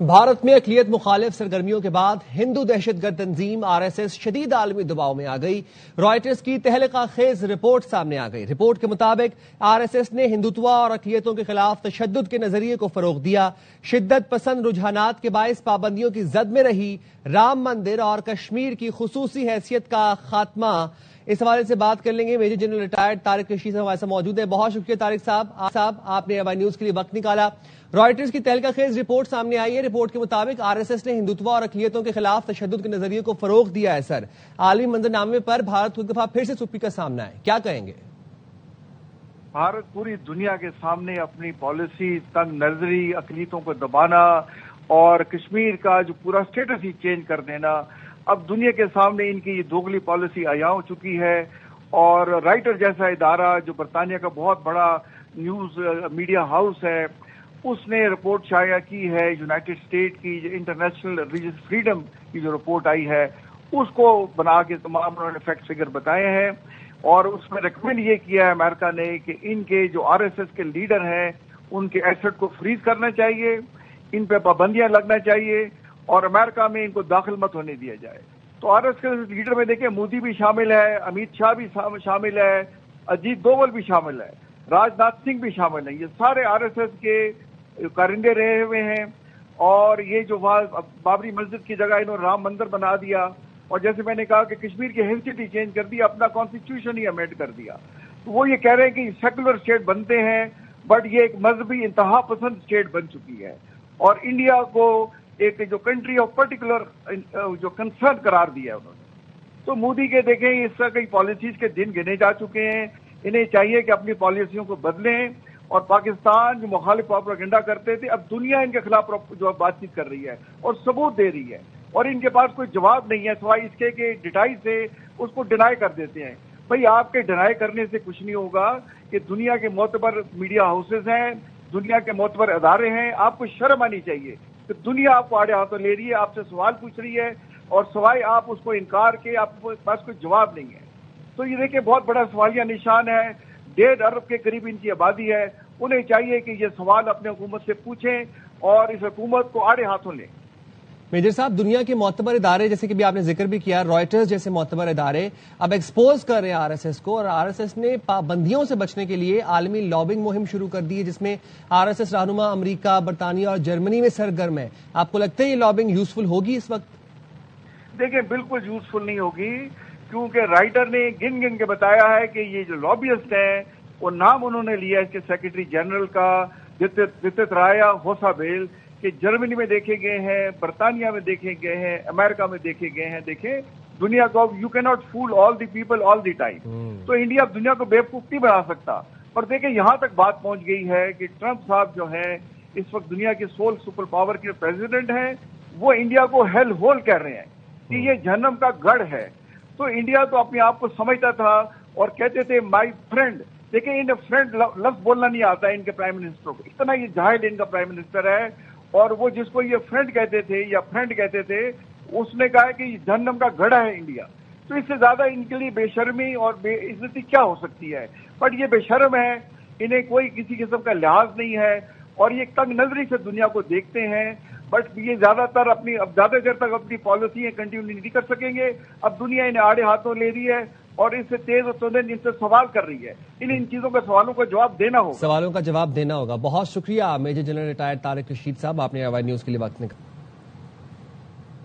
بھارت میں اقلیت مخالف سرگرمیوں کے بعد ہندو دہشت گرد تنظیم RSS شدید عالمی دباؤ میں آ گئی۔ رائٹرز کی تہلکہ خیز رپورٹ سامنے آ گئی۔ رپورٹ کے مطابق RSS نے ہندوتوا اور اقلیتوں کے خلاف تشدد کے نظریے کو فروغ دیا۔ شدت پسند رجحانات کے باعث پابندیوں کی زد میں رہی رام مندر اور کشمیر کی خصوصی حیثیت کا خاتمہ۔ اس حوالے سے بات کر لیں گے major general retired Tariq Rashid ہمارے ساتھ موجود ہیں۔ بہت شکریہ طارق صاحب، آپ نے AY نیوز کے لیے وقت نکالا۔ رائٹرز کی تہلکہ خیز رپورٹ سامنے آئی ہے۔ رپورٹ کے مطابق RSS نے ہندوتوا اور اقلیتوں کے خلاف تشدد کے نظریے کو فروغ دیا ہے۔ سر، عالمی منظرنامے پر بھارت کو ایک دفعہ پھر سے سپی کا سامنا ہے، کیا کہیں گے؟ بھارت پوری دنیا کے سامنے اپنی پالیسی، تنگ نظری، اقلیتوں کو دبانا اور کشمیر کا جو پورا سٹیٹس ہی چینج کر دینا، اب دنیا کے سامنے ان کی یہ دوگلی پالیسی عیاں ہو چکی ہے۔ اور رائٹر جیسا ادارہ جو برطانیہ کا بہت بڑا نیوز میڈیا ہاؤس ہے، اس نے رپورٹ شائع کی ہے یونائٹڈ اسٹیٹ کی جو انٹرنیشنل ریلیجس فریڈم کی جو رپورٹ آئی ہے، اس کو بنا کے تمام انہوں نے فیکٹ فگر بتائے ہیں، اور اس میں ریکمینڈ یہ کیا ہے امریکہ نے کہ ان کے جو RSS کے لیڈر ہیں ان کے ایسٹ کو فریز کرنا چاہیے، ان پہ پابندیاں لگنا چاہیے، اور امریکہ میں ان کو داخل مت ہونے دیا جائے۔ تو RSS کے لیڈر میں دیکھیں مودی بھی شامل ہے، امیت شاہ بھی شامل ہے، اجیت دوول بھی شامل ہے، راج ناتھ سنگھ بھی شامل ہیں۔ یہ سارے RSS کے کارندے رہے ہوئے ہیں، اور یہ جو بابری مسجد کی جگہ انہوں نے رام مندر بنا دیا، اور جیسے میں نے کہا کہ کشمیر کی حیثیت ہی چینج کر دی، اپنا کانسٹیٹیوشن ہی امینڈ کر دیا۔ تو وہ یہ کہہ رہے ہیں کہ سیکولر اسٹیٹ بنتے ہیں، بٹ یہ ایک مذہبی انتہا پسند اسٹیٹ بن چکی ہے، اور انڈیا کو ایک جو کنٹری آف پرٹیکولر جو کنسرن قرار دیا ہے انہوں نے۔ تو مودی کے دیکھیں اس طرح کی پالیسیز کے دن گنے جا چکے ہیں، انہیں چاہیے کہ اپنی پالیسیوں کو بدلیں، اور پاکستان جو مخالف پروپیگنڈا کرتے تھے، اب دنیا ان کے خلاف جو بات چیت کر رہی ہے اور ثبوت دے رہی ہے، اور ان کے پاس کوئی جواب نہیں ہے سوائے اس کے کہ ڈٹائی سے اس کو ڈینائی کر دیتے ہیں۔ بھئی آپ کے ڈینائی کرنے سے کچھ نہیں ہوگا، کہ دنیا کے معتبر میڈیا ہاؤسز ہیں، دنیا کے معتبر ادارے ہیں، آپ کو شرم آنی چاہیے کہ دنیا آپ کو آڑے ہاتھوں لے رہی ہے، آپ سے سوال پوچھ رہی ہے، اور سوائے آپ اس کو انکار کے آپ کے پاس کوئی جواب نہیں ہے۔ تو یہ دیکھیں بہت بڑا سوالیہ نشان ہے، 1.5 ارب کے قریب ان کی آبادی ہے، انہیں چاہیے کہ یہ سوال اپنے حکومت سے پوچھیں اور اس حکومت کو آڑے ہاتھوں لیں۔ میجر صاحب، دنیا کے معتبر ادارے جیسے کہ بھی آپ نے ذکر بھی کیا، رائٹرز جیسے معتبر ادارے اب ایکسپوز کر رہے ہیں RSS کو، اور RSS نے پابندیوں سے بچنے کے لیے عالمی لابنگ مہم شروع کر دی ہے، جس میں RSS رہنما امریکہ، برطانیہ اور جرمنی میں سرگرم ہے۔ آپ کو لگتا ہے یہ لابنگ یوزفل ہوگی اس وقت؟ دیکھیں بالکل یوزفل نہیں ہوگی، کیونکہ رائٹر نے گن گن کے بتایا ہے کہ یہ جو لابیسٹ ہیں، وہ نام انہوں نے لیا اس کے سیکرٹری جنرل کا دتت رایا ہوسابیل، کہ جرمنی میں دیکھے گئے ہیں، برطانیہ میں دیکھے گئے ہیں، امریکہ میں دیکھے گئے ہیں۔ دیکھیں دنیا کو you can not fool all the people all the time, تو انڈیا اب دنیا کو بیوقوف نہیں بنا سکتا۔ اور دیکھیں یہاں تک بات پہنچ گئی ہے کہ ٹرمپ صاحب جو ہیں اس وقت دنیا کے سول سپر پاور کے پریزیڈنٹ ہیں، وہ انڈیا کو ہیل ہول کہہ رہے ہیں کہ یہ جہنم کا گڑھ ہے۔ تو انڈیا تو اپنے آپ کو سمجھتا تھا اور کہتے تھے مائی فرینڈ، لیکن انہیں فرینڈ لفظ بولنا نہیں آتا ہے ان کے پرائم منسٹر کو، اتنا یہ جاہل ان کا پرائم منسٹر ہے۔ اور وہ جس کو یہ فرینڈ کہتے تھے یا فرینڈ کہتے تھے، اس نے کہا کہ یہ جہنم کا گڑھا ہے انڈیا۔ تو اس سے زیادہ ان کے لیے بے شرمی اور بے عزتی کیا ہو سکتی ہے؟ بٹ یہ بے شرم ہے، انہیں کوئی کسی قسم کا لحاظ نہیں ہے، اور یہ تنگ نظری سے دنیا کو دیکھتے ہیں۔ بٹ یہ زیادہ تر اب زیادہ دیر تک اپنی پالیسیاں کنٹینیو نہیں کر سکیں گے، اب دنیا انہیں آڑے ہاتھوں لے رہی ہے، اور اس سے تیز و تندر ان سے سوال کر رہی ہے۔ ان چیزوں کے سوالوں کا جواب دینا ہوگا، سوالوں کا جواب دینا ہوگا۔ بہت شکریہ major general retired Tariq Rashid sahib, آپ نے AY نیوز کے لیے وقت نکالا۔